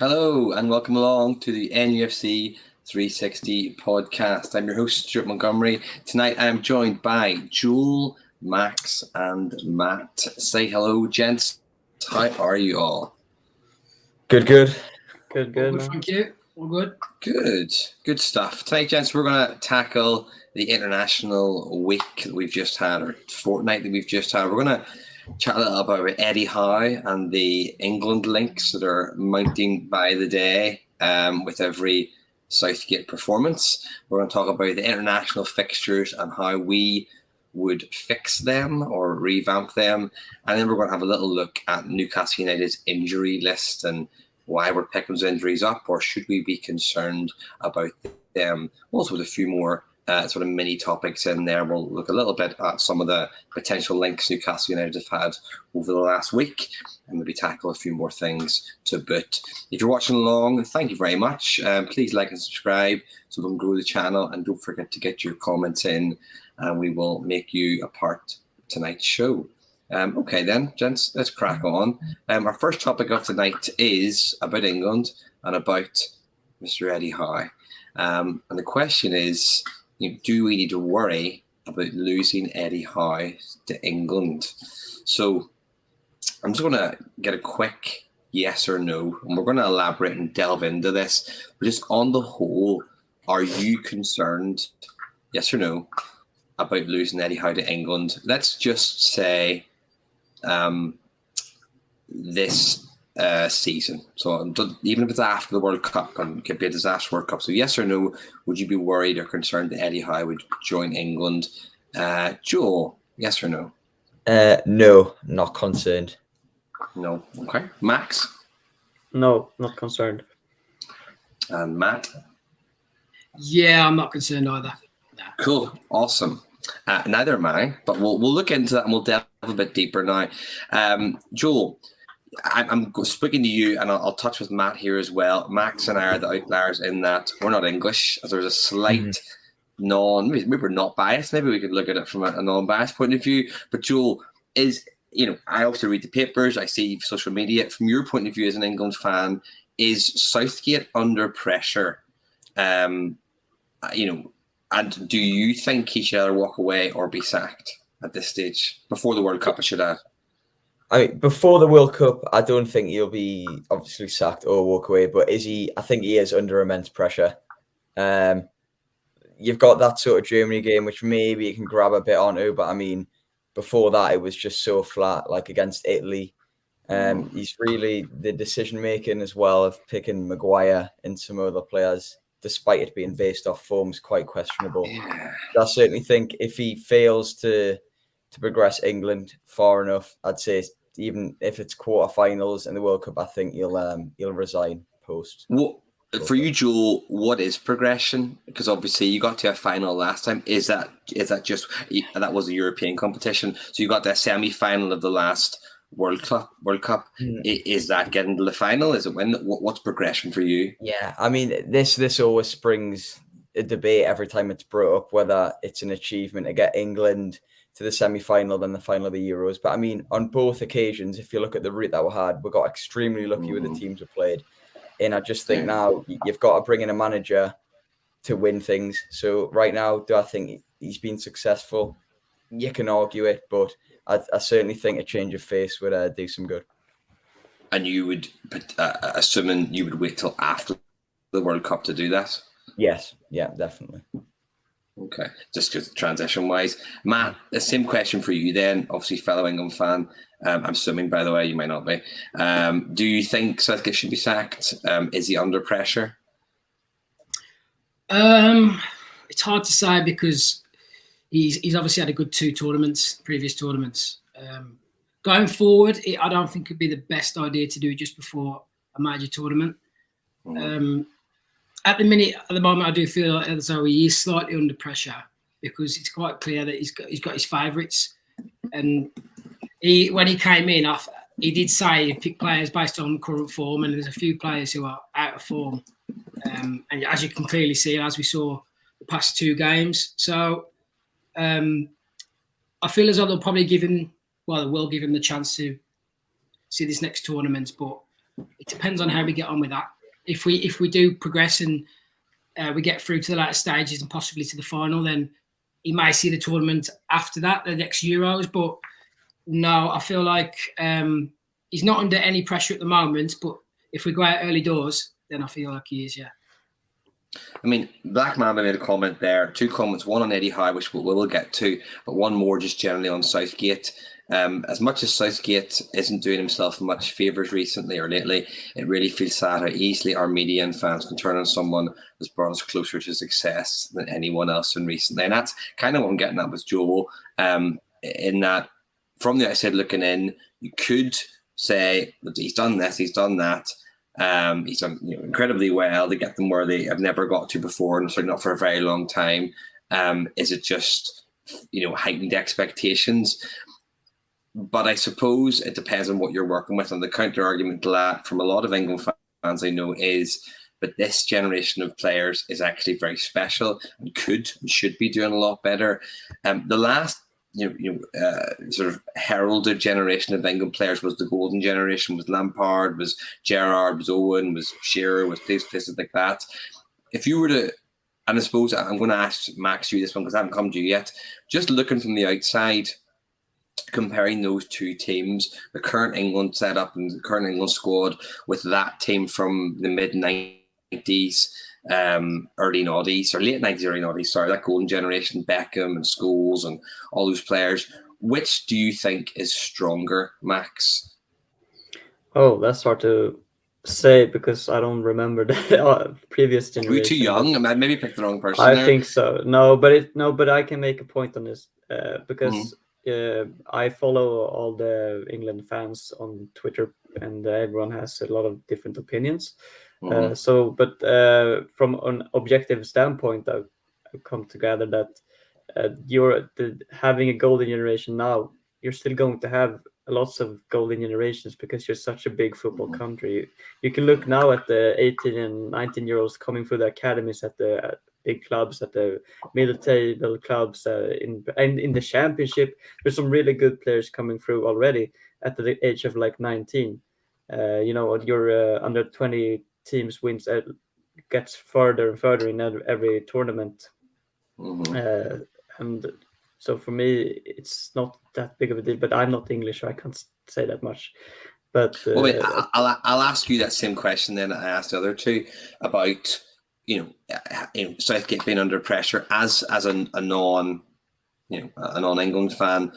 Hello and welcome along to the NUFC360 Podcast. I'm your host, Stuart Montgomery. Tonight I'm joined by Joel, Max and Matt. Say hello, gents. How are you all? Good. All good, Thank you. All good. Good stuff. Tonight, gents, we're going to tackle the international week that we've just had, or fortnight that we've just had. We're going to chat a little about Eddie Howe and the England links that are mounting by the day with every Southgate performance. We're going to talk about the international fixtures and how we would fix them or revamp them. And then we're going to have a little look at Newcastle United's injury list and why we're picking those injuries up, or should we be concerned about them? Also with a few more sort of mini topics in there. We'll look a little bit at some of the potential links Newcastle United have had over the last week and maybe tackle a few more things to boot. If you're watching along, thank you very much. Please like and subscribe so we can grow the channel, and don't forget to get your comments in and we will make you a part of tonight's show. Okay then, gents, let's crack on. Our first topic of tonight is about England and about Mr. Eddie Howe. And the question is, do we need to worry about losing Eddie Howe to England? So I'm just going to get a quick yes or no, and we're going to elaborate and delve into this. But just on the whole, are you concerned, yes or no, about losing Eddie Howe to England? Let's just say this season. So even if it's after the World Cup, and it could be a disaster World Cup. So yes or no, would you be worried or concerned that Eddie Howe would join England? Joel, yes or no? No, not concerned. No. Okay. Max? No, not concerned. And Matt? Yeah, I'm not concerned either. No. Cool. Awesome. Neither am I, but we'll look into that and we'll delve a bit deeper now. Joel, I'm speaking to you, and I'll touch with Matt here as well. Max and I are the outliers in that we're not English. There's a slight maybe we're not biased. Maybe we could look at it from a non-biased point of view. But Joel, I obviously read the papers, I see social media. From your point of view as an England fan, is Southgate under pressure? And do you think he should either walk away or be sacked at this stage before the World Cup? I should add. I mean, before the World Cup, I don't think he'll be obviously sacked or walk away. But is he? I think he is under immense pressure. You've got that sort of Germany game, which maybe you can grab a bit onto. But I mean, before that, it was just so flat, like against Italy. He's really the decision making as well of picking Maguire and some other players, despite it being based off forms, quite questionable. Yeah. I certainly think if he fails to progress England far enough, I'd say even if it's quarterfinals in the World Cup, I think he'll resign post. Well, for you, Joel, what is progression? Because obviously you got to a final last time. Is that just that was a European competition? So you got the semi-final of the last World Cup. Is that getting to the final? Is it when? What's progression for you? Yeah, I mean this always springs a debate every time it's brought up whether it's an achievement to get England to the semi-final than the final of the Euros. But I mean, on both occasions, if you look at the route that we had, we got extremely lucky with the teams we played. And I just think now you've got to bring in a manager to win things. So right now, do I think he's been successful? You can argue it, but I certainly think a change of face would do some good. And you would, assuming you would wait till after the World Cup to do that? Yes, yeah, definitely. Okay, just transition-wise. Matt, the same question for you then, obviously fellow England fan. I'm assuming, by the way, you might not be. Do you think Southgate should be sacked? Is he under pressure? It's hard to say because he's obviously had a good previous tournaments. Going forward, I don't think it'd be the best idea to do it just before a major tournament. At the moment, I do feel as though he is slightly under pressure because it's quite clear that he's got his favourites. And when he came in, he did say he picked players based on current form, and there's a few players who are out of form. And as you can clearly see, as we saw the past two games. So I feel as though they'll probably give him, they will give him the chance to see this next tournament. But it depends on how we get on with that. If we do progress and we get through to the latter stages and possibly to the final, then he might see the tournament after that, the next Euros. But no, I feel like he's not under any pressure at the moment. But if we go out early doors, then I feel like he is, yeah. I mean, Black Mamba made a comment there. 2 comments, one on Eddie Howe, which we'll get to, but one more just generally on Southgate. As much as Southgate isn't doing himself much favours recently or lately, it really feels sad how easily our media and fans can turn on someone who's brought us closer to success than anyone else in recently. And that's kind of what I'm getting at with Joel, in that from the outside looking in, you could say that he's done this, he's done that. He's done incredibly well to get them where they have never got to before, and certainly not for a very long time. Is it just heightened expectations? But I suppose it depends on what you're working with. And the counter argument to that from a lot of England fans I know is, but this generation of players is actually very special and could and should be doing a lot better. The last sort of heralded generation of England players was the golden generation, was Lampard, was Gerrard, was Owen, was Shearer, was places like that. If you were to, and I suppose I'm going to ask Max you this one because I haven't come to you yet, just looking from the outside, comparing those two teams, the current England setup and the current England squad with that team from the mid-90s, early noughties, or late 90s, early noughties, sorry, that golden generation, Beckham and Scholes and all those players, which do you think is stronger, Max? Oh, that's hard to say because I don't remember the previous generation. We're too young. I maybe picked the wrong person. I think so. No, but I can make a point on this because I follow all the England fans on Twitter, and everyone has a lot of different opinions. But from an objective standpoint, I've come to gather that having a golden generation now, you're still going to have lots of golden generations because you're such a big football country. You can look now at the 18 and 19-year-olds coming through the academies at the big clubs, at the middle table clubs, in the championship. There's some really good players coming through already at the age of like 19. Your under 20 teams wins gets further and further in every tournament. And so for me, it's not that big of a deal. But I'm not English, so I can't say that much. But I'll ask you that same question then I asked the other two about Southgate being under pressure as a non-England fan.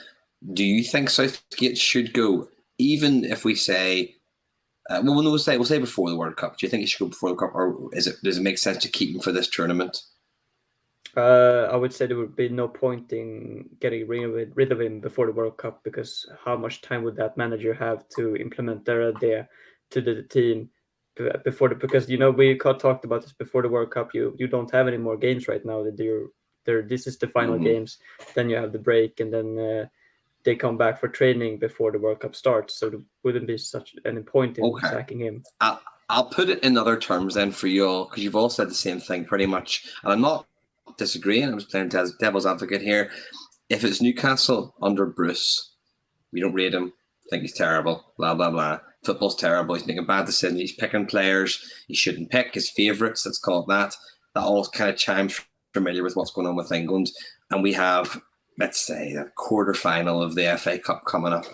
Do you think Southgate should go, even if we say, we'll say before the World Cup? Do you think he should go before the Cup, or does it make sense to keep him for this tournament? I would say there would be no point in getting rid of him before the World Cup, because how much time would that manager have to implement their idea to the team because we talked about this before the World Cup. You don't have any more games right now. This is the final games. Then you have the break, and then they come back for training before the World Cup starts. So there wouldn't be such any point in sacking him. I'll put it in other terms then for you all, because you've all said the same thing pretty much, and I'm not disagreeing. I'm just playing devil's advocate here. If it's Newcastle under Bruce, we don't rate him, think he's terrible, blah blah blah. Football's terrible. He's making bad decisions. He's picking players he shouldn't pick, his favourites. Let's call it that. That all kind of chimes familiar with what's going on with England. And we have, let's say, a quarter-final of the FA Cup coming up,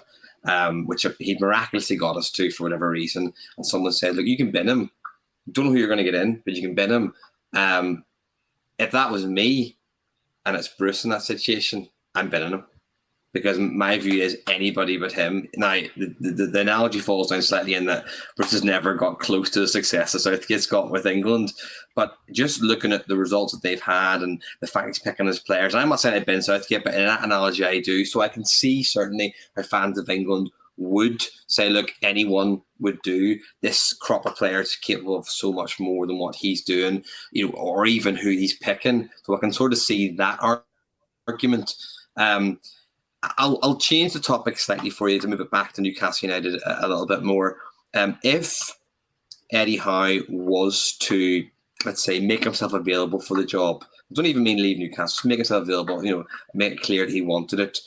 which he miraculously got us to for whatever reason. And someone said, look, you can bin him. Don't know who you're going to get in, but you can bin him. If that was me and it's Bruce in that situation, I'm binning him. Because my view is anybody but him. Now, the analogy falls down slightly in that Bruce has never got close to the success that Southgate's got with England. But just looking at the results that they've had and the fact he's picking his players, and I'm not saying I've been Southgate, but in that analogy I do. So I can see certainly how fans of England would say, look, anyone would do. This crop of players is capable of so much more than what he's doing, or even who he's picking. So I can sort of see that argument. I'll change the topic slightly for you to move it back to Newcastle United a little bit more. If Eddie Howe was to, let's say, make himself available for the job, I don't even mean leave Newcastle, just make himself available, make it clear that he wanted it,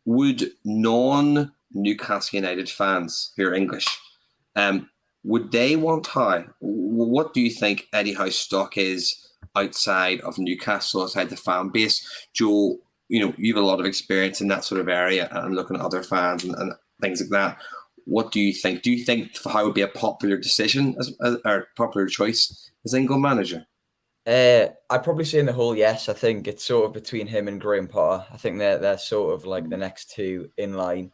would non-Newcastle United fans who are English would they want Howe? What do you think Eddie Howe's stock is outside of Newcastle, outside the fan base? Joe, you have a lot of experience in that sort of area and looking at other fans and things like that. What do you think? Do you think Howe would be a popular decision or popular choice as England manager? I'd probably say in the whole, yes. I think it's sort of between him and Graham Potter. I think they're sort of like the next two in line.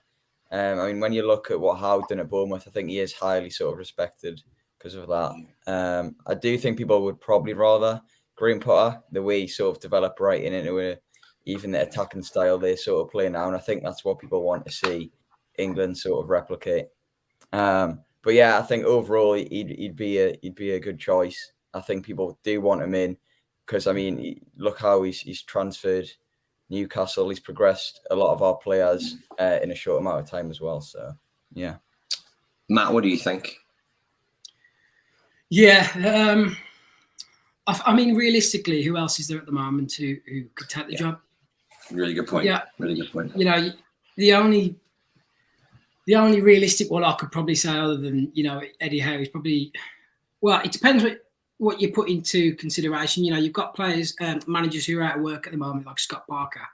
I mean, when you look at what Howe done at Bournemouth, I think he is highly sort of respected because of that. I do think people would probably rather Graham Potter, the way he sort of developed right into even the attacking style they sort of play now. And I think that's what people want to see England sort of replicate. But yeah, I think overall he'd be a good choice. I think people do want him in because, I mean, look how he's transferred Newcastle. He's progressed a lot of our players in a short amount of time as well. So, yeah. Matt, what do you think? Yeah. I mean, realistically, who else is there at the moment who could take the job? Really good point. Yeah. Really good point. The only realistic one I could probably say other than, Eddie Howe is probably, well, it depends what you put into consideration. You've got players, managers who are out of work at the moment, like Scott Parker,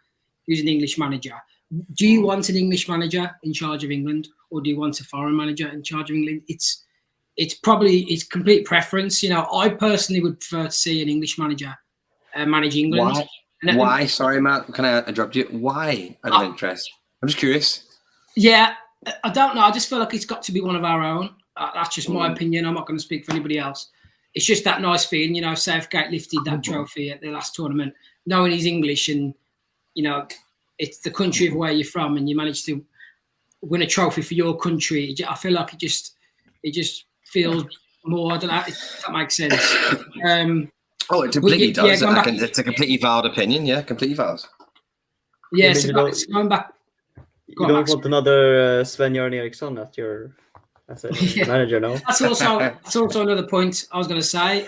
who's an English manager. Do you want an English manager in charge of England, or do you want a foreign manager in charge of England? It's complete preference. I personally would prefer to see an English manager manage England. Why? Sorry, Matt. Can I interrupt you? Why? Out of interest. I'm just curious. Yeah, I don't know. I just feel like it's got to be one of our own. That's just my opinion. I'm not going to speak for anybody else. It's just that nice feeling, Southgate lifted that trophy at the last tournament, knowing he's English and, it's the country of where you're from and you managed to win a trophy for your country. I feel like it just feels more, I don't know if that makes sense. It completely does. It's a completely valid opinion. Yeah, completely valid. Yeah, so going back. You don't want another Sven-Göran Eriksson as a manager, no? That's also another point I was going to say.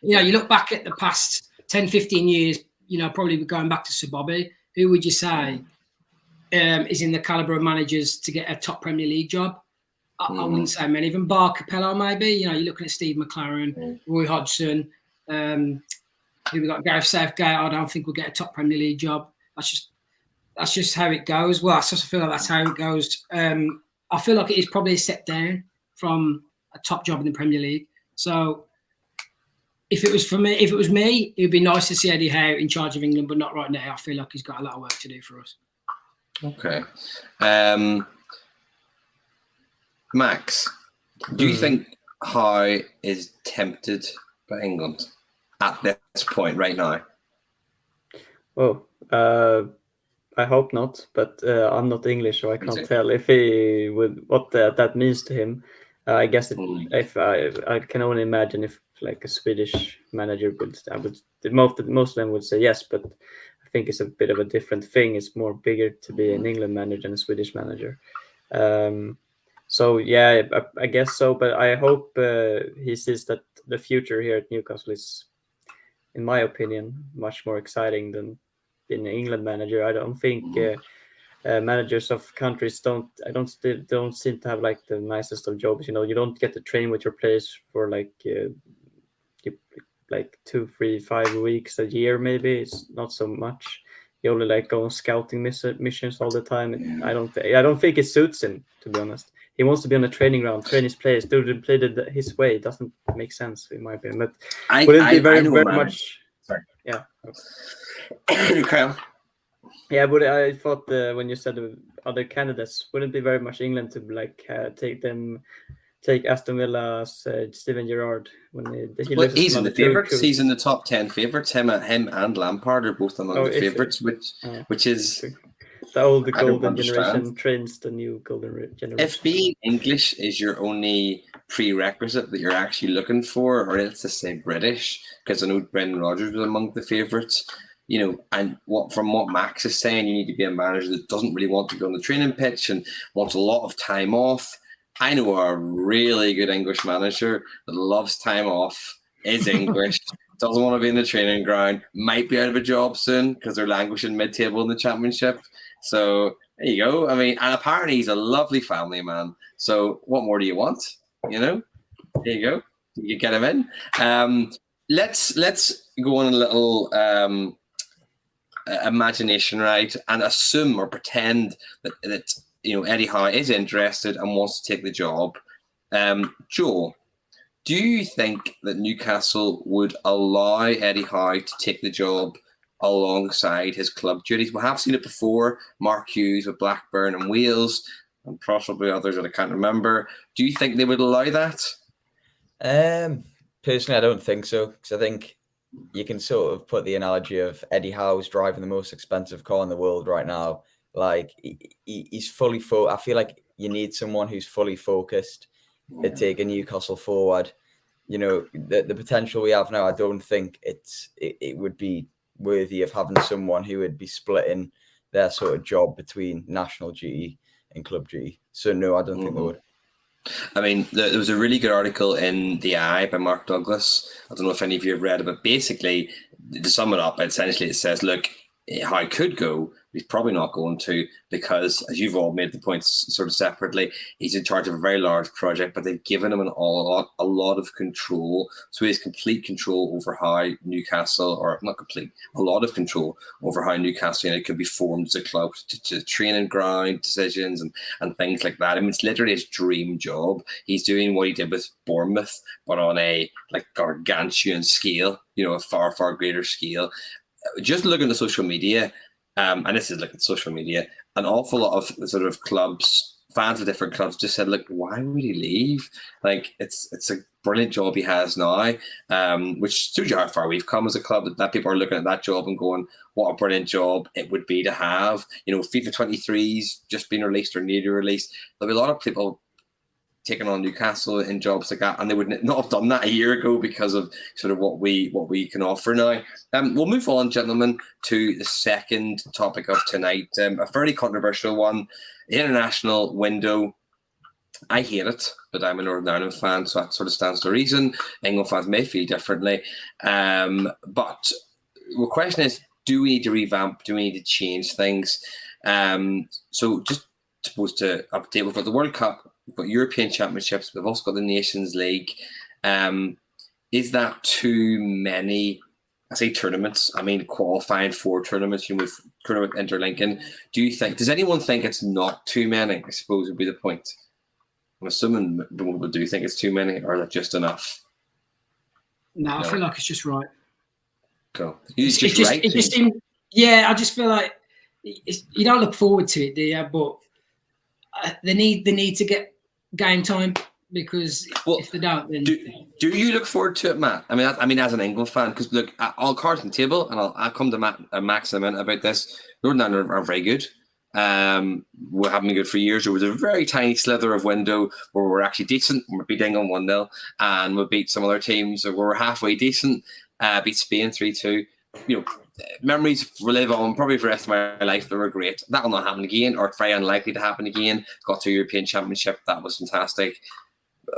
You look back at the past 10, 15 years, probably going back to Sir Bobby, who would you say is in the calibre of managers to get a top Premier League job? I wouldn't say many of them. Bar Capello, maybe. You're looking at Steve McLaren, Roy Hodgson. We've got Gareth Southgate. I don't think we'll get a top Premier League job. That's just how it goes. Well, I sort of feel like that's how it goes. I feel like it is probably a step down from a top job in the Premier League. So if it was me, it would be nice to see Eddie Howe in charge of England, but not right now. I feel like he's got a lot of work to do for us. Okay. Max, do you think Howe is tempted by England at this point right now? Well, I hope not, but I'm not English, so I can't tell if he would what that means to him. I guess if I can only imagine if like a Swedish manager most of them would say yes, but I think it's a bit of a different thing. It's more bigger to be an England manager than a Swedish manager. So yeah, I guess so. But I hope he sees that the future here at Newcastle is, in my opinion, much more exciting than being an England manager. I don't think managers of countries don't seem to have like the nicest of jobs. You don't get to train with your players for like 2, 3, 5 weeks a year. Maybe it's not so much. You only like go on scouting missions all the time. And I don't think it suits him, to be honest. He wants to be on a training ground, train his players, do them play his way. It doesn't make sense in my opinion. But wouldn't be very much. Sorry. Yeah. Okay. Yeah, but I thought when you said the other candidates, wouldn't be very much England to take Aston Villa's Steven Gerrard when he's in the favourites. He's in the top 10 favourites. Him and Lampard are both among the favourites, which is the old golden generation trains the new golden generation. If being English is your only prerequisite that you're actually looking for, or let's just say British, because I know Brendan Rodgers was among the favourites. And from what Max is saying, you need to be a manager that doesn't really want to go on the training pitch and wants a lot of time off. I know a really good English manager that loves time off, is English, doesn't want to be in the training ground, might be out of a job soon because they're languishing mid-table in the Championship. So there you go. I mean, and apparently he's a lovely family man. So what more do you want? There you go. You get him in. Let's go on a little imagination ride and assume or pretend that Eddie Howe is interested and wants to take the job. Joe, do you think that Newcastle would allow Eddie Howe to take the job alongside his club duties? We have seen it before. Mark Hughes with Blackburn and Wales, and possibly others that I can't remember. Do you think they would allow that? Personally, I don't think so, because I think you can sort of put the analogy of Eddie Howe's driving the most expensive car in the world right now. Like, he's fully I feel like you need someone who's fully focused to take a Newcastle forward. The potential we have now, I don't think it would be worthy of having someone who would be splitting their sort of job between national duty and club duty. So no, I don't think they would. I mean, there was a really good article in The Eye by Mark Douglas. I don't know if any of you have read it, but basically, to sum it up, essentially it says, look, Howe could go, he's probably not going to, because, as you've all made the points sort of separately, he's in charge of a very large project, but they've given him a lot of control. So he has complete control over how Newcastle, or not complete, a lot of control over how Newcastle could be formed as a club, to training ground decisions and things like that. I mean, it's literally his dream job. He's doing what he did with Bournemouth, but on a gargantuan scale, a far, far greater scale. Just looking at social media, and this is looking at social media, an awful lot of sort of clubs, fans of different clubs, just said, look, why would he leave? Like, it's a brilliant job he has now, which shows you how far we've come as a club, that people are looking at that job and going, what a brilliant job it would be to have. FIFA 23's just been released or nearly released. There'll be a lot of people taking on Newcastle in jobs like that, and they would not have done that a year ago because of sort of what we can offer now. We'll move on, gentlemen, to the second topic of tonight, a fairly controversial one, the international window. I hate it, but I'm a Northern Ireland fan, so that sort of stands to reason. England fans may feel differently, but the question is, do we need to revamp? Do we need to change things? So just supposed to update, we've got the World Cup, we've got European Championships, we've also got the Nations League. Is that too many? I say tournaments. I mean qualifying for tournaments. With tournament interlinking. Does anyone think it's not too many? I suppose would be the point. I'm assuming people do think it's too many, or is that just enough? No, I feel like it's just right. Cool. I just feel like you don't look forward to it, do you? But they need to get game time, because if they don't, then do you look forward to it, Matt? I mean, as an England fan, because look, all cards on the table, and I'll come to Max in a minute about this. Northern Ireland are very good. We haven't been good for years. There was a very tiny slither of window where we're actually decent. We beat England 1-0, and we beat some other teams where we're halfway decent. Beat Spain 3-2. Memories will live on probably for the rest of my life. They were great. That will not happen again, or very unlikely to happen again. Got to European Championship. That was fantastic.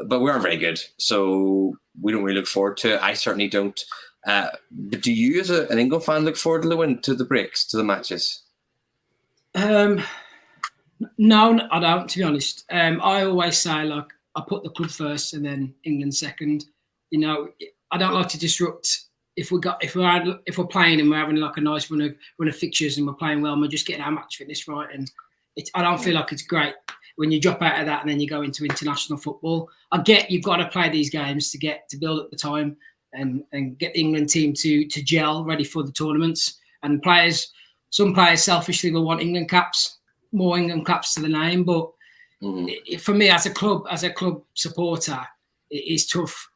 But we aren't very good, so we don't really look forward to it. I certainly don't. But do you, as an England fan, look forward to the breaks, to the matches? No, I don't, to be honest. I always say, I put the club first and then England second. I don't like to disrupt. If we're playing and we're having a nice run of fixtures and we're playing well and we're just getting our match fitness right, and I don't feel like it's great when you drop out of that and then you go into international football. I get you've got to play these games to build up the time and get the England team to gel ready for the tournaments. And some players selfishly will want more England caps to the name, but for me as a club supporter, it is tough.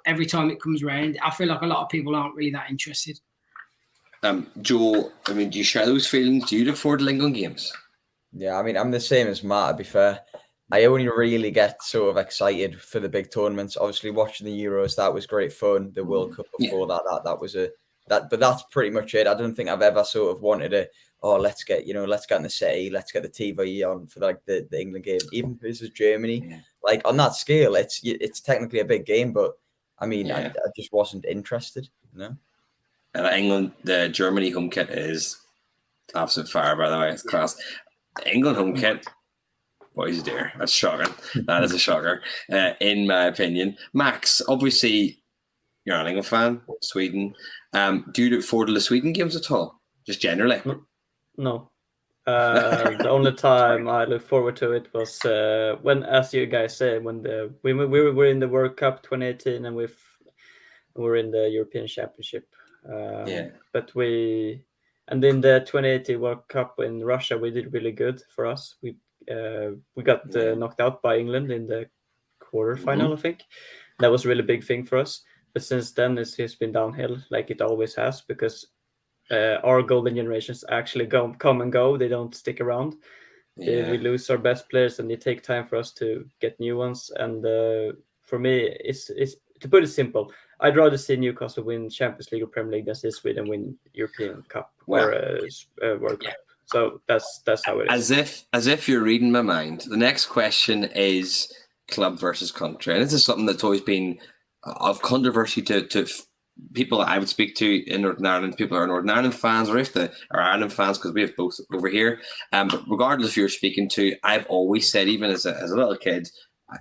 Every time it comes around, I feel like a lot of people aren't really that interested. Joe, do you share those feelings? Do you look forward to England games? Yeah, I'm the same as Matt, to be fair. I only really get sort of excited for the big tournaments. Obviously, watching the Euros, that was great fun. The World Cup before that was but that's pretty much it. I don't think I've ever sort of wanted let's get in the city, let's get the TV on for the England game. Even if this is Germany, on that scale, it's technically a big game, but I just wasn't interested, England, the Germany home kit is absolute fire, by the way. It's class. England home kit, boys, dear, that's shocking. That is a shocker, in my opinion. Max, obviously, you're an England fan, Sweden. Do you look forward to the Sweden games at all? Just generally? No. The only time I look forward to it was when, as you guys said, when we were in the World Cup 2018 and we were in the European Championship. But and in the 2018 World Cup in Russia, we did really good for us. We got knocked out by England in the quarterfinal, I think. That was a really big thing for us. But since then, it's been downhill, like it always has, because our golden generations actually come and go. They don't stick around. We lose our best players, and it takes time for us to get new ones. And for me, it's to put it simple, I'd rather see Newcastle win Champions League or Premier League than see Sweden win European Cup or World Cup. So that's how it is. As if you're reading my mind. The next question is club versus country, and this is something that's always been of controversy to people that I would speak to in Northern Ireland, people who are Northern Ireland fans, or if they are Ireland fans, because we have both over here. But regardless of who you're speaking to, I've always said, even as a little kid,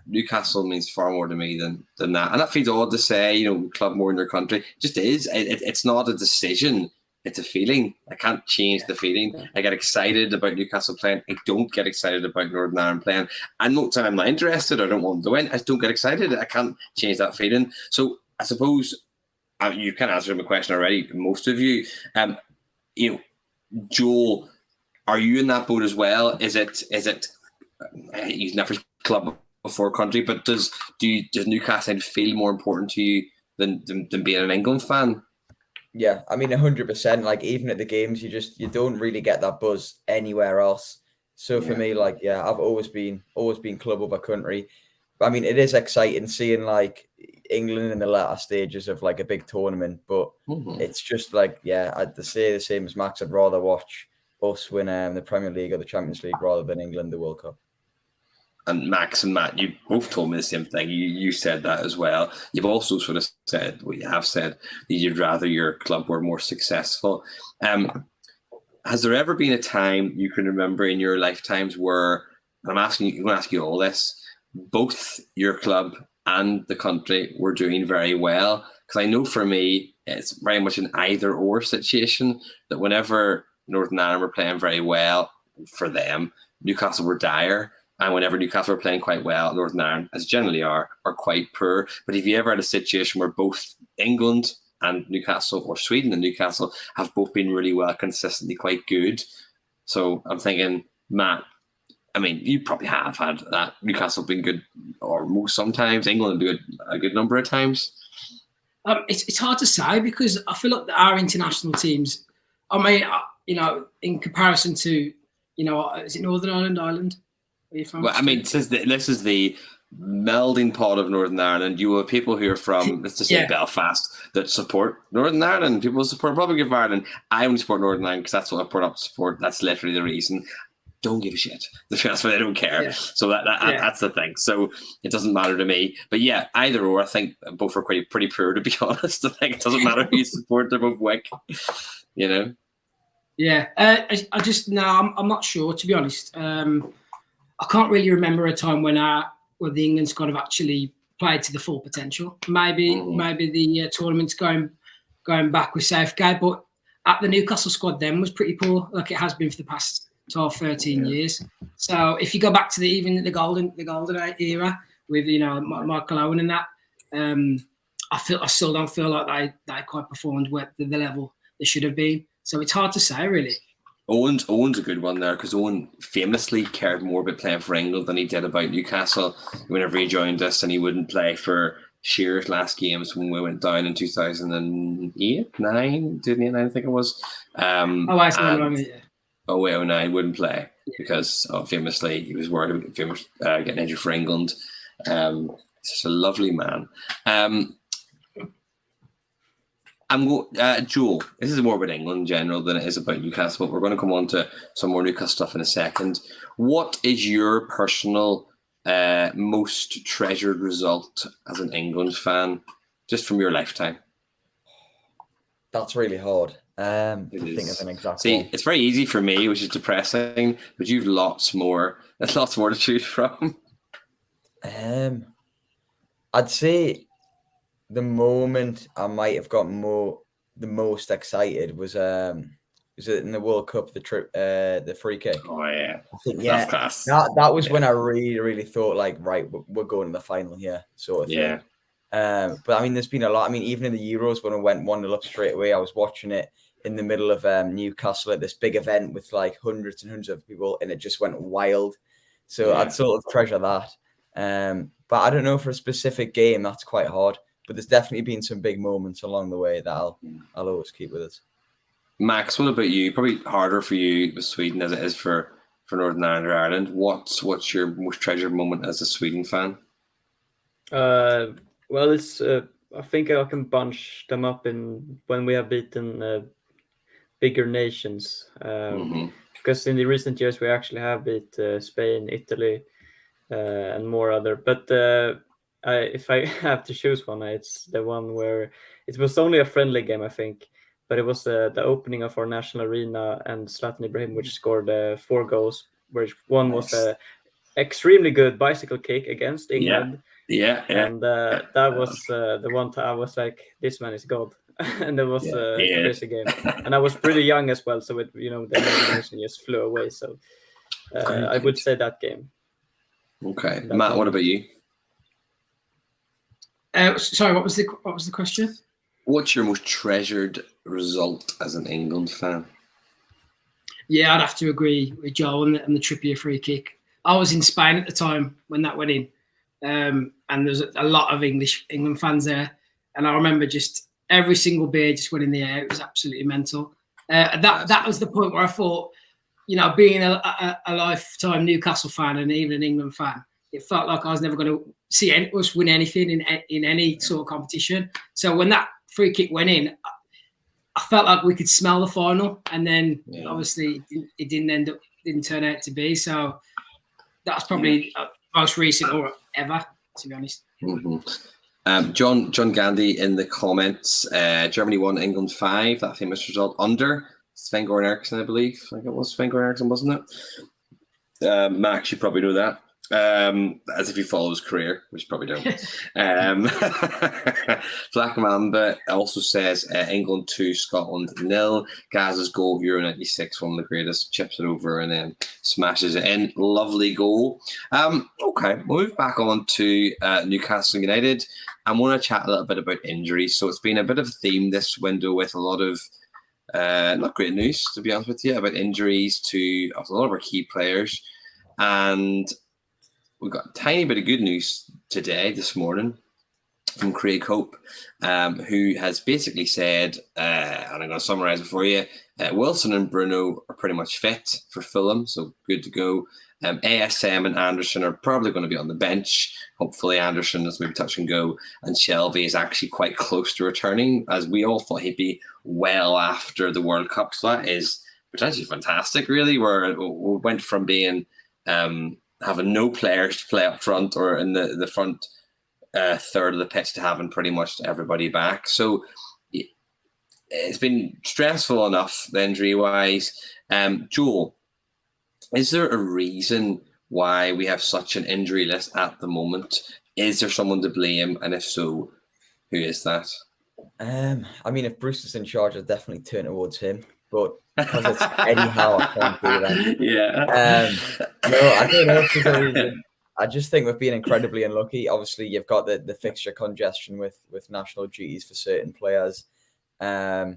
Newcastle means far more to me than that. And that feels odd to say, club more in your country. It just is. It's not a decision. It's a feeling. I can't change the feeling. I get excited about Newcastle playing. I don't get excited about Northern Ireland playing. I'm not saying I'm not interested. I don't want them to win. I just don't get excited. I can't change that feeling. So I suppose you can answer my question already, most of you. Joel, are you in that boat as well? Is it he's never club before country, but does Newcastle feel more important to you than being an England fan? Yeah, I mean 100%. Like even at the games, you don't really get that buzz anywhere else. So for me, I've always been club over country. But I mean, it is exciting seeing like England in the latter stages of like a big tournament. But it's just like, I'd say the same as Max. I'd rather watch us win the Premier League or the Champions League rather than England the World Cup. And Max and Matt, you both told me the same thing. You said that as well. You've also sort of said what you have said, that you'd rather your club were more successful. Has there ever been a time you can remember in your lifetimes where, and I'm going to ask you all this, both your club and the country were doing very well? Because I know for me, it's very much an either or situation, that whenever Northern Ireland were playing very well for them, Newcastle were dire. And whenever Newcastle are playing quite well, Northern Ireland, as generally are quite poor. But if you ever had a situation where both England and Newcastle, or Sweden and Newcastle, have both been really well, consistently quite good. So I'm thinking, Matt, I mean, you probably have had that. Newcastle been good, or most sometimes. England been good a good number of times. It's hard to say, because I feel like our international teams, I mean, in comparison to, is it Northern Ireland? Well, I mean, this is the melding pot of Northern Ireland. You have people who are from, let's just say, Belfast, that support Northern Ireland. People support Republic of Ireland. I only support Northern Ireland because that's what I've brought up to support. That's literally the reason. Don't give a shit. That's why they don't care. Yeah. So that's the thing. So it doesn't matter to me. But yeah, either or. I think both are pretty poor, to be honest. I think it doesn't matter who you support. They're both wick. Yeah. I just I'm not sure, to be honest. I can't really remember a time when the England squad have actually played to the full potential. Maybe the tournament's going back with Southgate, but at the Newcastle squad then was pretty poor, like it has been for the past 12, 13 years. So if you go back to the golden era with Michael Owen and that, I still don't feel like they quite performed at the level they should have been. So it's hard to say, really. Owen's a good one there, because Owen famously cared more about playing for England than he did about Newcastle. Whenever he joined us, and he wouldn't play for Shearer's last games when we went down in 2009, I think it was. 08-09 wouldn't play because famously he was worried about getting injured for England. Such a lovely man. Joel, this is more about England in general than it is about Newcastle, but we're going to come on to some more Newcastle stuff in a second. What is your personal most treasured result as an England fan, just from your lifetime? That's really hard. Think of an exact See, one. it's very easy for me, which is depressing, but you've lots more. There's lots more to choose from. I'd say the moment I might have got the most excited was it in the World Cup, the free kick. Oh yeah, I think that's class. That was when I really thought like, right, we're going to the final here, sort of thing. But I mean, there's been a lot. I mean, even in the Euros when I went 1-0 up straight away, I was watching it in the middle of Newcastle at this big event with like hundreds and hundreds of people, and it just went wild. So I'd sort of treasure that. But I don't know, for a specific game, that's quite hard. But there's definitely been some big moments along the way that I'll always keep with us. Max, what about you? Probably harder for you with Sweden as it is for Northern Ireland or Ireland. What's your most treasured moment as a Sweden fan? Well, it's I think I can bunch them up in when we have beaten bigger nations. Because in the recent years we actually have beat Spain, Italy, and more other. But if I have to choose one, it's the one where it was only a friendly game, I think. But it was the opening of our national arena, and Zlatan Ibrahimovic scored 4 goals, which one was a extremely good bicycle kick against England. Yeah. And that was the one time I was like, this man is God. And it was a crazy game. And I was pretty young as well, so it, the imagination just flew away. So I would say that game. Okay, Matt, what about you? Sorry, what was the question? What's your most treasured result as an England fan? Yeah, I'd have to agree with Joel on the Trippier free kick. I was in Spain at the time when that went in, and there's a lot of England fans there. And I remember just every single beer just went in the air. It was absolutely mental. That was the point where I thought, being a lifetime Newcastle fan and even an England fan, it felt like I was never going to see us win anything in any sort of competition. So when that free kick went in, I felt like we could smell the final, and then obviously it didn't turn out to be. So that's probably most recent or ever, to be honest. Mm-hmm. John Gandhi in the comments, Germany 1, England 5, that famous result under Sven-Goran Eriksson, I believe. I think it was Sven-Goran Eriksson, wasn't it? Max, you probably know that. As if you follow his career, which you probably don't. Black Mamba also says England 2, Scotland 0. Gazza's goal, Euro 96, one of the greatest, chips it over and then smashes it in. Lovely goal. Okay, we'll move back on to Newcastle United. I want to chat a little bit about injuries. So it's been a bit of a theme this window with a lot of not great news, to be honest with you, about injuries to a lot of our key players. And we've got a tiny bit of good news this morning, from Craig Hope, who has basically said, and I'm going to summarise it for you, Wilson and Bruno are pretty much fit for Fulham, so good to go. ASM and Anderson are probably going to be on the bench. Hopefully Anderson is maybe touch and go, and Shelby is actually quite close to returning, as we all thought he'd be well after the World Cup. So that is potentially fantastic, really, where we went from being having no players to play up front or in the front third of the pitch to having pretty much everybody back. So it's been stressful enough, injury-wise. Joel, is there a reason why we have such an injury list at the moment? Is there someone to blame? And if so, who is that? I mean, if Bruce is in charge, I'd definitely turn towards him. But because it's Eddie Howe, I can't do that. Yeah. No, I don't know if there's a reason. I just think we've been incredibly unlucky. Obviously, you've got the fixture congestion with national duties for certain players. I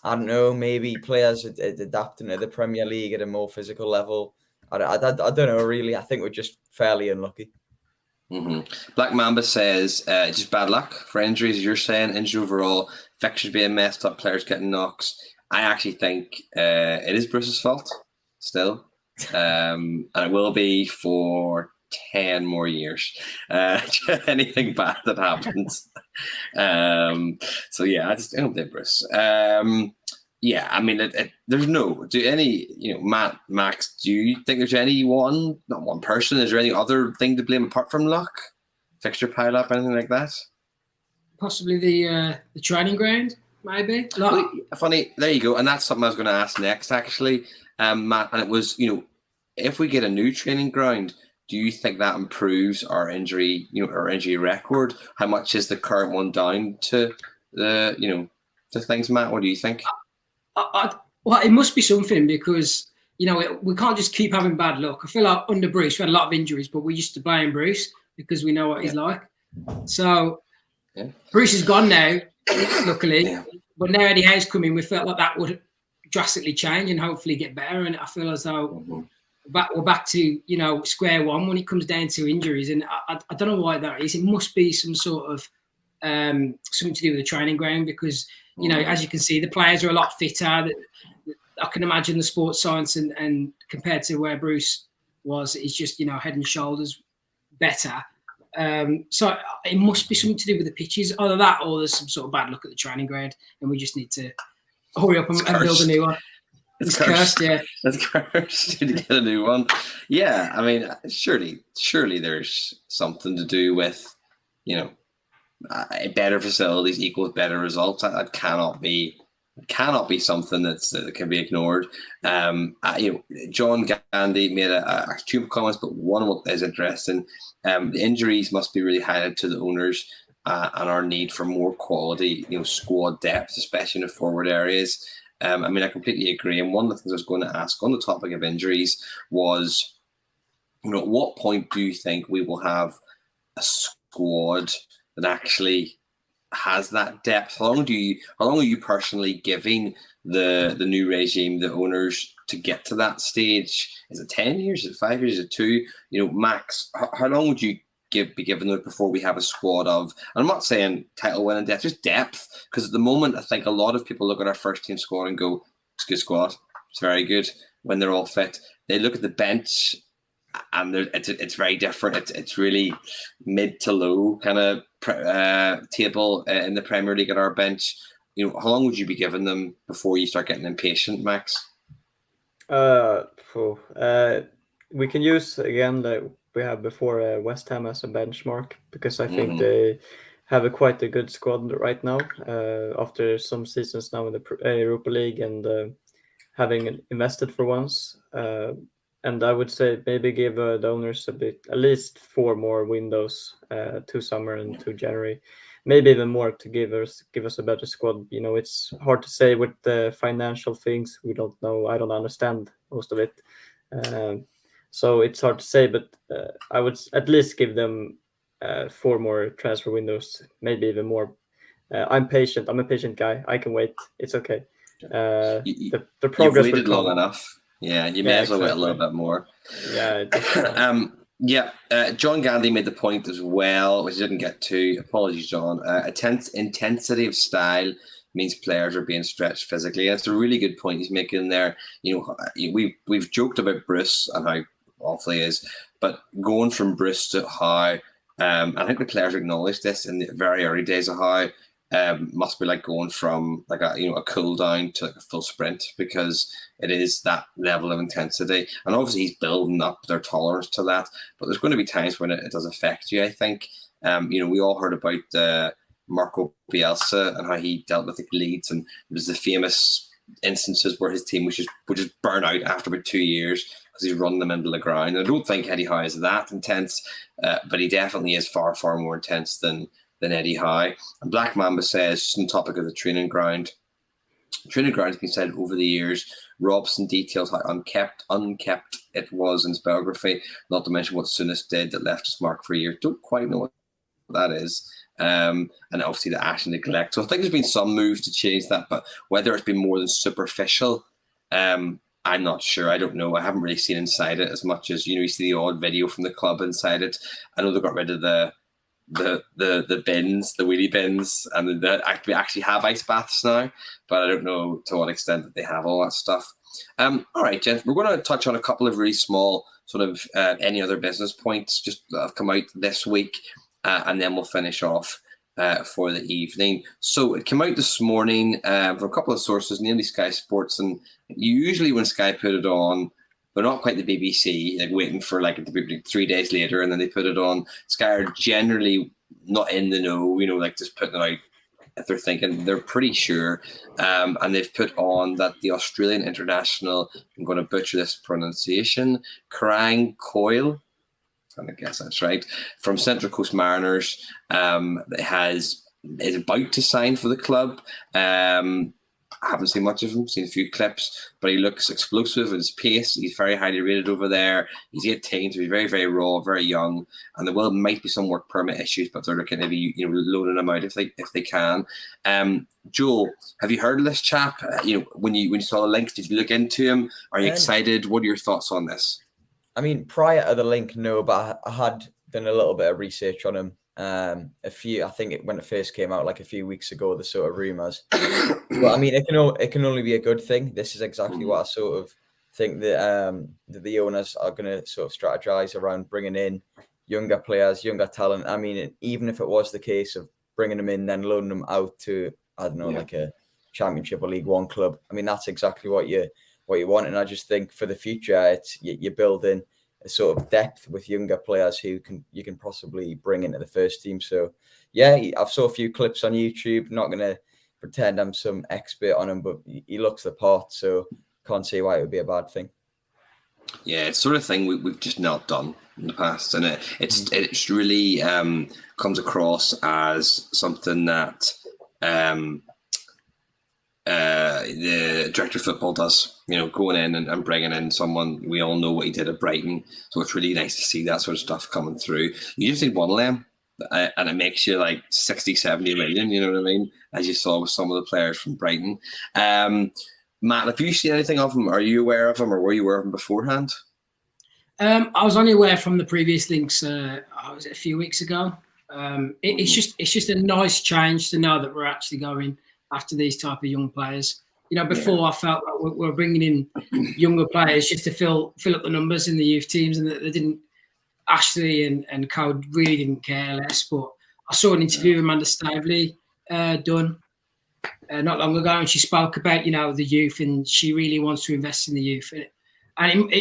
don't know, maybe players adapting to the Premier League at a more physical level. I don't know, really. I think we're just fairly unlucky. Mm-hmm. Black Mamba says just bad luck for injuries, as you're saying. Injury overall, fixtures being messed up, players getting knocks. I actually think it is Bruce's fault still. And it will be for 10 more years. Anything bad that happens. So yeah, I don't think Bruce. Yeah, I mean, there's Matt, Max, do you think there's not one person, is there any other thing to blame apart from luck? Fixture pile up, anything like that? Possibly the training ground. maybe. Well, funny, there you go. And that's something I was going to ask next, actually, Matt. And it was, if we get a new training ground, do you think that improves our injury, our injury record? How much is the current one down to to things, Matt? What do you think? Well, it must be something because, we can't just keep having bad luck. I feel like under Bruce, we had a lot of injuries, but we used to blame Bruce because we know what he's like. So Bruce is gone now, luckily. Yeah. But now Eddie Howe's coming, we felt like that would drastically change and hopefully get better. And I feel as though we're back to, square one when it comes down to injuries. And I don't know why that is. It must be some sort of something to do with the training ground because, as you can see, the players are a lot fitter. I can imagine the sports science and compared to where Bruce was, it's just, head and shoulders better. So it must be something to do with the pitches. Either that or there's some sort of bad luck at the training ground and we just need to hurry up and build a new one. It's cursed, yeah. It's cursed to get a new one. Yeah, I mean, surely there's something to do with, better facilities equals better results. That cannot be something that can be ignored. John Gandhi made a few comments, but one of what is interesting. The injuries must be really highlighted to the owners and our need for more quality, squad depth, especially in the forward areas. I completely agree. And one of the things I was going to ask on the topic of injuries was, at what point do you think we will have a squad that actually has that depth? How long are you personally giving the new regime, the owners, to get to that stage? Is it 10 years? Is it 5 years? Is it 2? Max, how long would you be given it before we have a squad of, and I'm not saying title winning depth, just depth, because at the moment I think a lot of people look at our first team squad and go, it's a good squad, it's very good when they're all fit. They look at the bench and it's very different. It's really mid to low kind of table in the Premier League at our bench. How long would you be giving them before you start getting impatient, Max? We can use again the we have before West Ham as a benchmark because I think they have quite a good squad right now after some seasons now in the Europa League and having invested for once. And I would say maybe give the owners at least 4 more windows to summer and to January, maybe even more to give us a better squad. It's hard to say with the financial things. We don't know. I don't understand most of it. So it's hard to say, but I would at least give them 4 more transfer windows, maybe even more. I'm patient. I'm a patient guy. I can wait. It's okay. The progress you've waited long enough. Yeah, you may as well wait a little bit more. Yeah. John Gandhi made the point as well, which I didn't get to. Apologies, John. Intensity of style means players are being stretched physically. That's a really good point he's making there. We've joked about Bruce and how awful he is, but going from Bruce to Howe, I think the players acknowledge this in the very early days of Howe. Must be like going from like a cool down to like a full sprint because it is that level of intensity. And obviously he's building up their tolerance to that, but there's going to be times when it does affect you, I think. We all heard about Marco Bielsa and how he dealt with the Leeds, and it was the famous instances where his team would just burn out after about 2 years because he's running them into the ground. And I don't think Eddie Howe is that intense, but he definitely is far, far more intense than Eddie Howe. And Black Mamba says, just on the topic of the training ground has been said over the years. Robson details how unkept it was in his biography, not to mention what Souness did that left his mark for a year. Don't quite know what that is. And obviously the ash and neglect. So I think there's been some moves to change that, but whether it's been more than superficial, I'm not sure. I don't know. I haven't really seen inside it as much as, you see the odd video from the club inside it. I know they got rid of the bins, the wheelie bins, and we actually have ice baths now, but I don't know to what extent that they have all that stuff. All right, gents, we're going to touch on a couple of really small sort of any other business points just that have come out this week, and then we'll finish off for the evening. So it came out this morning from a couple of sources, namely Sky Sports, and usually when Sky put it on, they're not quite the BBC, like waiting for like it to be 3 days later and then they put it on. Sky are generally not in the know, like just putting it out if they're thinking, they're pretty sure. And they've put on that the Australian international, I'm going to butcher this pronunciation, Krang Coyle, I guess that's right, from Central Coast Mariners, is about to sign for the club. I haven't seen much of him, seen a few clips, but he looks explosive at his pace. He's very highly rated over there. He's 18, so he's very, very raw, very young. And there might be some work permit issues, but they're looking at maybe loading him out if they can. Joel, have you heard of this chap? When you saw the link, did you look into him? Are you excited? What are your thoughts on this? I mean, prior to the link, no, but I had done a little bit of research on him. I think when it first came out, like a few weeks ago, the sort of rumors. But I mean, it can only be a good thing. This is exactly what I sort of think that the owners are going to sort of strategize around, bringing in younger players, younger talent. I mean, even if it was the case of bringing them in, then loaning them out to, I don't know, like a Championship or League One club. I mean, that's exactly what you want. And I just think for the future, you're building a sort of depth with younger players who you can possibly bring into the first team. So yeah, I've saw a few clips on YouTube. Not going to pretend I'm some expert on him, but he looks the part, so can't see why it would be a bad thing. Yeah, it's sort of thing we've just not done in the past, and it's really comes across as something that the director of football does, going in and bringing in someone. We all know what he did at Brighton, so it's really nice to see that sort of stuff coming through. You just need one of them, and it makes you like 60, 70 million, you know what I mean, as you saw with some of the players from Brighton. Matt, have you seen anything of him? Are you aware of him, or were you aware of him beforehand? I was only aware from the previous links a few weeks ago. It's just a nice change to know that we're actually going after these type of young players. Before I felt like we're bringing in younger players just to fill up the numbers in the youth teams, and that they didn't. Ashley and Code really didn't care less. But I saw an interview with Amanda Stavely done not long ago, and she spoke about the youth, and she really wants to invest in the youth, and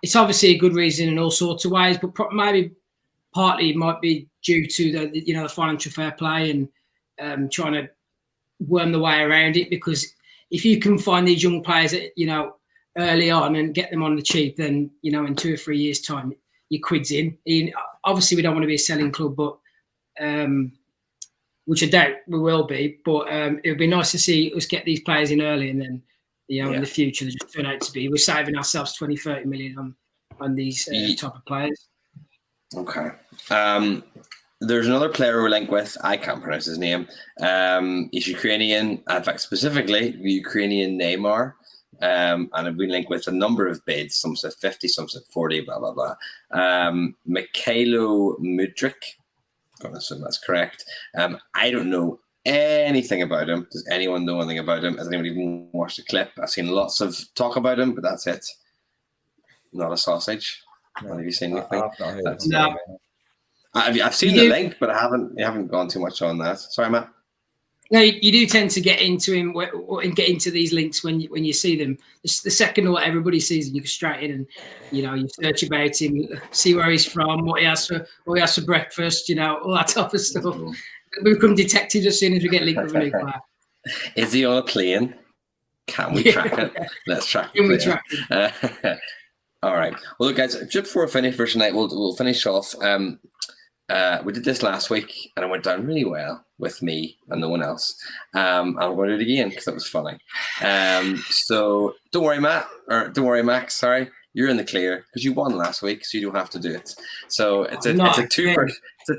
it's obviously a good reason in all sorts of ways, but maybe partly it might be due to the financial fair play and trying to worm the way around it, because if you can find these young players early on and get them on the cheap, then in 2 or 3 years time your quid's in. Obviously we don't want to be a selling club, but which I doubt we will be, but it would be nice to see us get these players in early, and then in the future they just turn out to be, we're saving ourselves 20-30 million on these type of players. Okay. There's another player we're linked with. I can't pronounce his name. He's Ukrainian, in fact, specifically the Ukrainian Neymar. And I've been linked with a number of bids. Some said 50, some said 40, blah, blah, blah. Mikhailo Mudryk. I'm going to assume that's correct. I don't know anything about him. Does anyone know anything about him? Has anybody even watched the clip? I've seen lots of talk about him, but that's it. Not a sausage. No. Have you seen anything? No. I've seen the link, but I haven't gone too much on that. Sorry, Matt. No, you do tend to get into him and get into these links when you see them. It's the second what everybody sees, and you go straight in and you search about him, see where he's from, what he has for breakfast, all that type of stuff. We become detectives as soon as we get linked with a new player. Is he on a plane? Can we track it? Let's track it. Can we track it? All right. Well, look, guys, just before we finish for tonight, we'll finish off. We did this last week, and it went down really well with me and no one else. And we're going to do it again because it was funny. So don't worry, Max. Sorry, you're in the clear because you won last week, so you don't have to do it. So it's a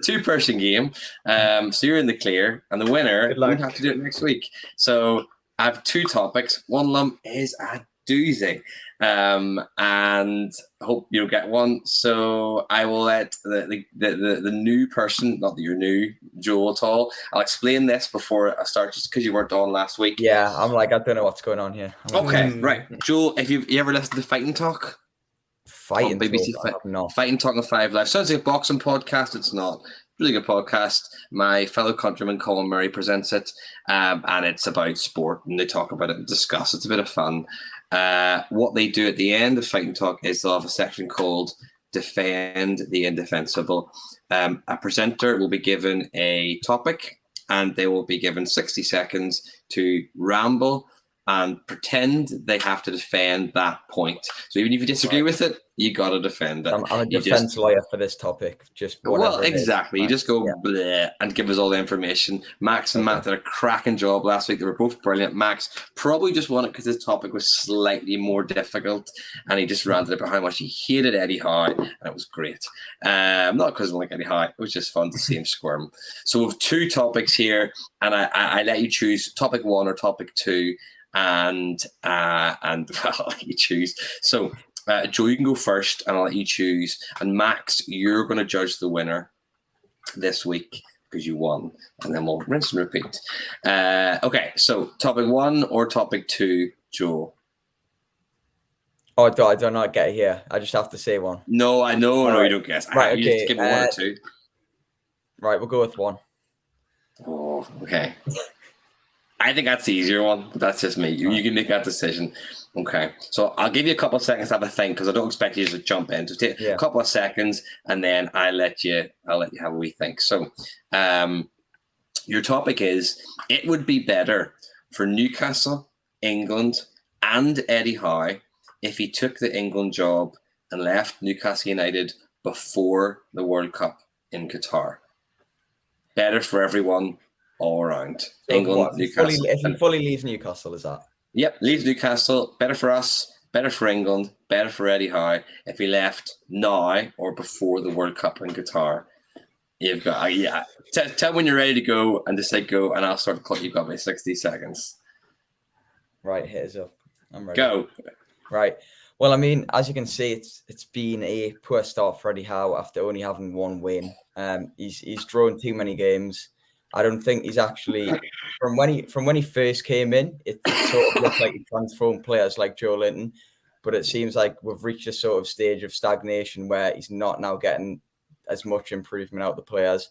two-person game. So you're in the clear, and the winner won't have to do it next week. So I have 2 topics. One of them is a doozy. And I hope you'll get one. So I will let the new person, not that you're new, Joel at all. I'll explain this before I start, just because you weren't on last week. Yeah, I'm like, I don't know what's going on here. Okay, right. Joel, if you ever listened to Fighting Talk? BBC Fighting Talk on 5 Live. Sounds like a boxing podcast. It's not. Really good podcast. My fellow countryman Colin Murray presents it, and it's about sport, and they talk about it and discuss. It's a bit of fun. What they do at the end of Fighting Talk is they'll have a section called Defend the Indefensible. A presenter will be given a topic, and they will be given 60 seconds to ramble and pretend they have to defend that point. So even if you disagree with it, you got to defend it. I'm a defense lawyer for this topic. Exactly. You just go bleh and give us all the information. Max and Matt did a cracking job last week. They were both brilliant. Max probably just won it because his topic was slightly more difficult, and he just ranted about how much he hated Eddie Howe, and it was great. Not because I like Eddie Howe. It was just fun to see him squirm. So we have 2 topics here, and I let you choose topic 1 or topic 2. And well, you choose. So Joe, you can go first, and I'll let you choose. And Max, you're going to judge the winner this week because you won, and then we'll rinse and repeat. Okay, so topic 1 or topic 2, Joe? Oh, I do not get it here. I just have to say one. No, I know. All no, right. You don't guess. Right, you okay. just give me 1 or 2. Right, we'll go with 1. Oh, okay. I think that's the easier one, but that's just me. You can make that decision. Okay. So I'll give you a couple of seconds to have a think because I don't expect you to jump in. Just take a couple of seconds and then I'll let you have a wee think. So your topic is, it would be better for Newcastle, England, and Eddie Howe if he took the England job and left Newcastle United before the World Cup in Qatar. Better for everyone all around. So England, Newcastle. If he fully leaves Newcastle, is that? Yep, leaves Newcastle. Better for us, better for England, better for Eddie Howe if he left now or before the World Cup in Qatar. You've got, tell when you're ready to go and just say go, and I'll start the clock. You've got me 60 seconds. Right, hit us up. I'm ready. Go. Right. Well, I mean, as you can see, it's been a poor start for Eddie Howe after only having 1 win. He's drawn too many games. I don't think he's actually from when he first came in, it sort of looked like he transformed players like Joe Linton, but it seems like we've reached a sort of stage of stagnation where he's not now getting as much improvement out of the players.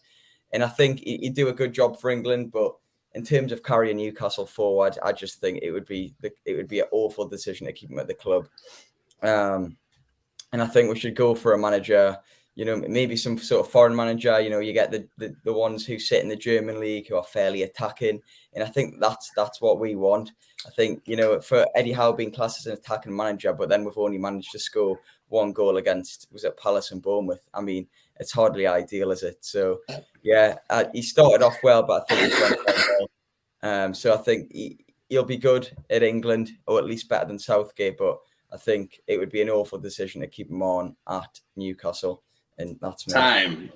And I think he'd do a good job for England, but in terms of carrying Newcastle forward, I just think it would be an awful decision to keep him at the club. And I think we should go for a manager. Maybe some sort of foreign manager. You get the ones who sit in the German league who are fairly attacking, and I think that's what we want. I think for Eddie Howe being classed as an attacking manager, but then we've only managed to score 1 goal against Palace and Bournemouth. I mean, it's hardly ideal, is it? So he started off well, but I think he's went well. So I think he'll be good at England, or at least better than Southgate. But I think it would be an awful decision to keep him on at Newcastle. And that's me. Time.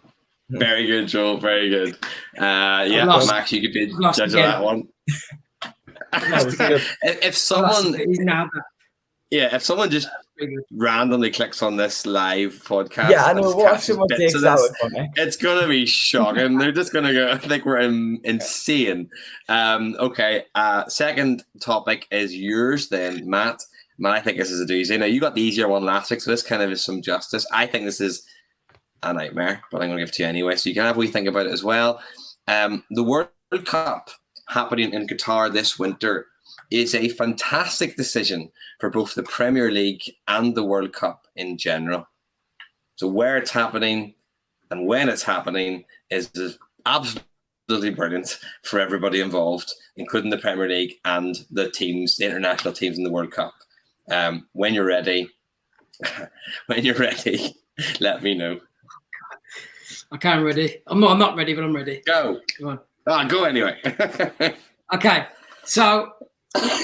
Very good, Joel. Very good. Max, you could be judge of that one. If someone just randomly clicks on this live podcast, I know what someone takes out of it. It's gonna be shocking. They're just gonna go. I think we're insane. Okay. Second topic is yours, then, Matt. Man, I think this is a doozy. Now you got the easier one last week, so this kind of is some justice. I think this is a nightmare, but I'm going to give it to you anyway, so you can have a wee think about it as well. The World Cup happening in Qatar this winter is a fantastic decision for both the Premier League and the World Cup in general. So where it's happening and when it's happening is absolutely brilliant for everybody involved, including the Premier League and the international teams in the World Cup. When you're ready, let me know. Okay, I'm ready. I'm not ready, but I'm ready. Go. Come on. Go anyway. Okay. So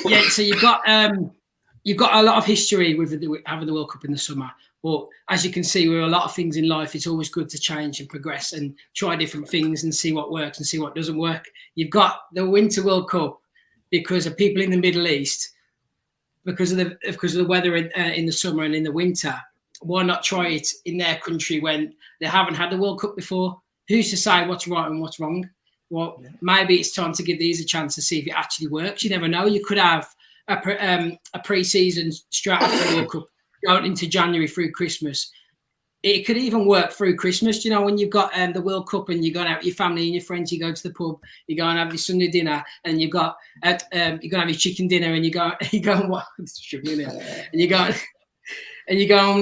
you've got a lot of history with having the World Cup in the summer. But as you can see, with a lot of things in life, it's always good to change and progress and try different things and see what works and see what doesn't work. You've got the Winter World Cup because of people in the Middle East, because of the weather in the summer and in the winter. Why not try it in their country when they haven't had the World Cup before? Who's to say what's right and what's wrong? Well, maybe it's time to give these a chance to see if it actually works. You never know. You could have a pre-season straight after the World Cup going into January through Christmas. It could even work through Christmas. When you've got the World Cup and you're going out with your family and your friends, you go to the pub, you go and have your Sunday dinner, and you're going to have your chicken dinner, and you go and watch, and you go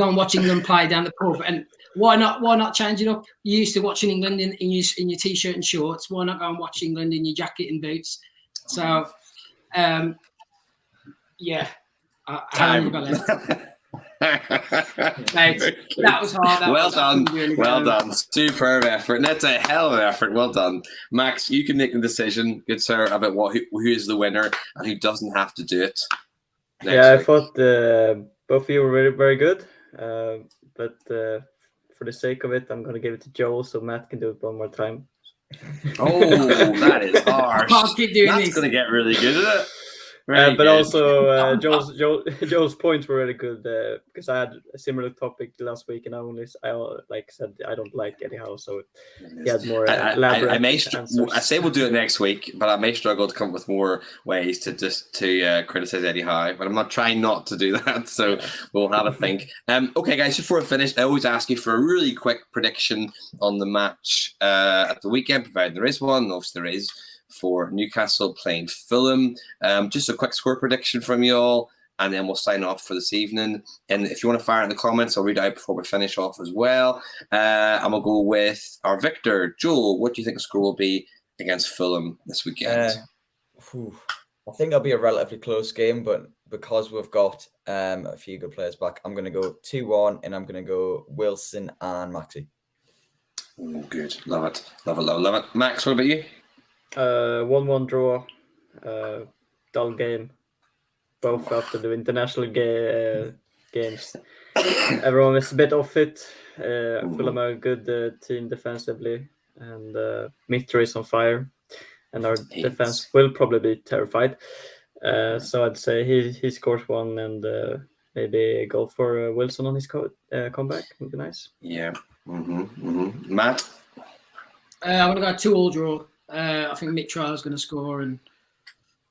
and watch England play down the pub. And why not change it up? You used to watching England in your t-shirt and shorts. Why not go and watch England in your jacket and boots? So, yeah. Time. Thanks. That was hard. Well done. Superb effort. And that's a hell of an effort. Well done. Max, you can make the decision, good sir, about who is the winner and who doesn't have to do it. I thought both of you were very, very good. But for the sake of it, I'm going to give it to Joel so Matt can do it one more time. Oh, that is harsh. Can't keep doing That's this. going to get really good, isn't it? But good. also Joel's points were really good because I had a similar topic last week, and I said I don't like Eddie Howe, so he had more elaborate answers. I say we'll do it next week, but I may struggle to come up with more ways to criticize Eddie Howe. But I'm not trying not to do that, so we'll have a think. Okay, guys, before I finish, I always ask you for a really quick prediction on the match at the weekend, provided there is one. Obviously, there is. For Newcastle playing Fulham. Just a quick score prediction from you all, and then we'll sign off for this evening. And if you want to fire in the comments, I'll read out before we finish off as well. And we'll go with our victor. Joel, what do you think the score will be against Fulham this weekend? I think it'll be a relatively close game, but because we've got a few good players back, I'm going to go 2-1, and I'm going to go Wilson and Maxi. Oh, good. Love it. Love it. Max, what about you? 1-1 draw, dull game, both after the international games. Everyone is a bit off it. Fulham are a good team defensively, and Mitra is on fire, and our defense will probably be terrified. So I'd say he scores one, and maybe a goal for Wilson on his comeback would be nice. Yeah. Matt? I'm going to go 2-2 draw. I think Mitra is going to score, and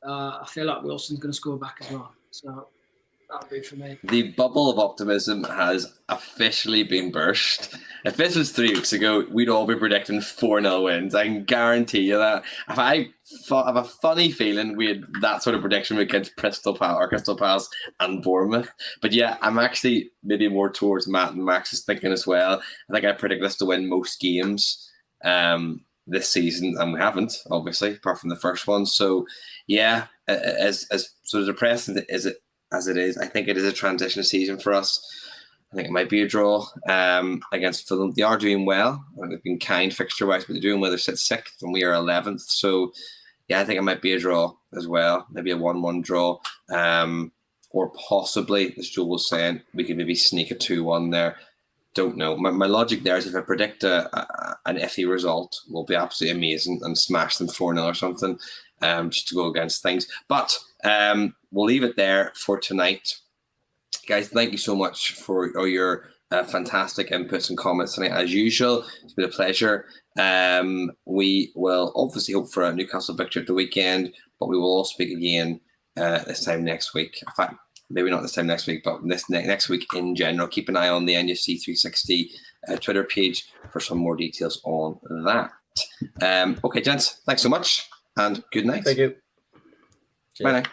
I feel like Wilson's going to score back as well. So that'll be for me. The bubble of optimism has officially been burst. If this was 3 weeks ago, we'd all be predicting 4-0 wins. I can guarantee you that. I have a funny feeling we had that sort of prediction against Crystal Palace and Bournemouth. But yeah, I'm actually maybe more towards Matt and Max's thinking as well. I think I predict us to win most games this season, and we haven't, obviously, apart from the first one. So yeah, as sort of depressing as it is, I think it is a transition season for us. I think it might be a draw against Fulham. They are doing well. They've been kind fixture-wise, but they're doing well. They're sit 6th and we are 11th. So yeah, I think it might be a draw as well. Maybe a 1-1 draw. Or possibly, as Joel was saying, we could maybe sneak a 2-1 there. Don't know. My logic there is if I predict an iffy result, we'll be absolutely amazing and smash them 4-0 or something, just to go against things. But we'll leave it there for tonight. Guys, thank you so much for all your fantastic inputs and comments tonight. As usual, it's been a pleasure. We will obviously hope for a Newcastle victory at the weekend, but we will all speak again this time next week. In fact, maybe not this time next week, but next week in general. Keep an eye on the NUFC360 Twitter page for some more details on that. Okay, gents, thanks so much, and good night. Thank you. Bye now.